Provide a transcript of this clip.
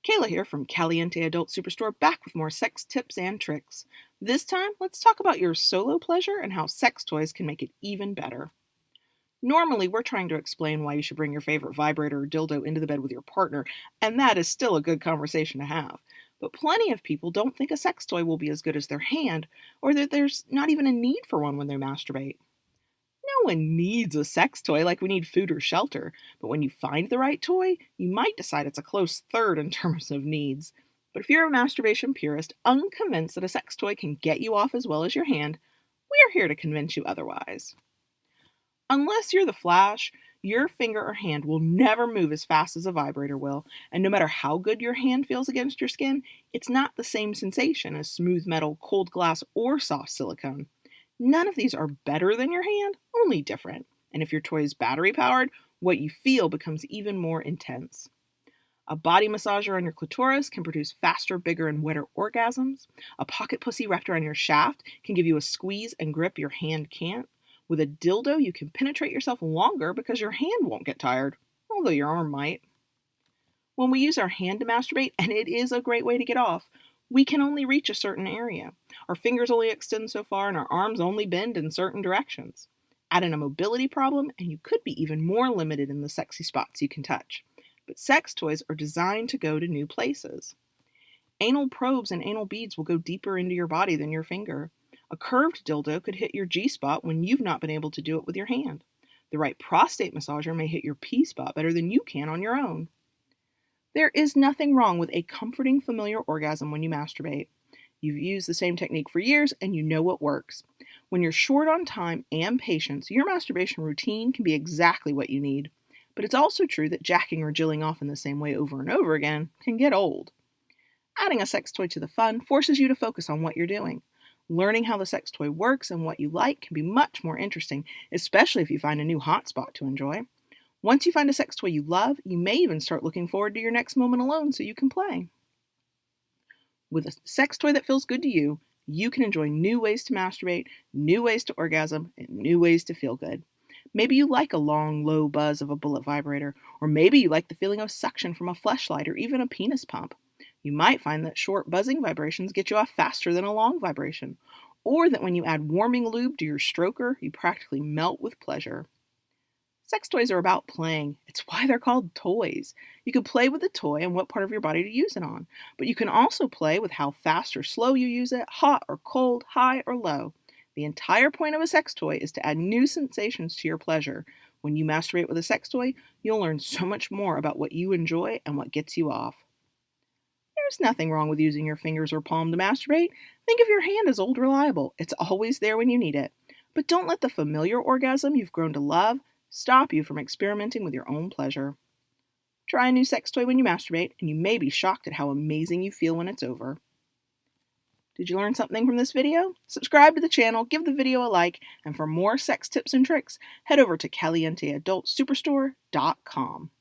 Kayla here from Caliente Adult Superstore, back with more sex tips and tricks. This time, let's talk about your solo pleasure and how sex toys can make it even better. Normally, we're trying to explain why you should bring your favorite vibrator or dildo into the bed with your partner, and that is still a good conversation to have. But plenty of people don't think a sex toy will be as good as their hand, or that there's not even a need for one when they masturbate. No one needs a sex toy like we need food or shelter, but when you find the right toy, you might decide it's a close third in terms of needs. But if you're a masturbation purist, unconvinced that a sex toy can get you off as well as your hand, we're here to convince you otherwise. Unless you're the Flash, your finger or hand will never move as fast as a vibrator will, and no matter how good your hand feels against your skin, it's not the same sensation as smooth metal, cold glass, or soft silicone. None of these are better than your hand, only different. And if your toy is battery powered, what you feel becomes even more intense. A body massager on your clitoris can produce faster, bigger, and wetter orgasms. A pocket pussy wrapped around your shaft can give you a squeeze and grip your hand can't. With a dildo, you can penetrate yourself longer because your hand won't get tired, although your arm might. When we use our hand to masturbate, and it is a great way to get off, we can only reach a certain area. Our fingers only extend so far, and our arms only bend in certain directions. Add in a mobility problem, and you could be even more limited in the sexy spots you can touch. But sex toys are designed to go to new places. Anal probes and anal beads will go deeper into your body than your finger. A curved dildo could hit your G-spot when you've not been able to do it with your hand. The right prostate massager may hit your P-spot better than you can on your own. There is nothing wrong with a comforting, familiar orgasm when you masturbate. You've used the same technique for years and you know what works. When you're short on time and patience, your masturbation routine can be exactly what you need. But it's also true that jacking or jilling off in the same way over and over again can get old. Adding a sex toy to the fun forces you to focus on what you're doing. Learning how the sex toy works and what you like can be much more interesting, especially if you find a new hotspot to enjoy. Once you find a sex toy you love, you may even start looking forward to your next moment alone so you can play. With a sex toy that feels good to you, you can enjoy new ways to masturbate, new ways to orgasm, and new ways to feel good. Maybe you like a long, low buzz of a bullet vibrator, or maybe you like the feeling of suction from a fleshlight or even a penis pump. You might find that short buzzing vibrations get you off faster than a long vibration, or that when you add warming lube to your stroker, you practically melt with pleasure. Sex toys are about playing. It's why they're called toys. You can play with the toy and what part of your body to use it on, but you can also play with how fast or slow you use it, hot or cold, high or low. The entire point of a sex toy is to add new sensations to your pleasure. When you masturbate with a sex toy, you'll learn so much more about what you enjoy and what gets you off. There's nothing wrong with using your fingers or palm to masturbate. Think of your hand as old reliable. It's always there when you need it. But don't let the familiar orgasm you've grown to love stop you from experimenting with your own pleasure. Try a new sex toy when you masturbate, and you may be shocked at how amazing you feel when it's over. Did you learn something from this video? Subscribe to the channel, give the video a like, and for more sex tips and tricks, head over to CalienteAdultSuperstore.com.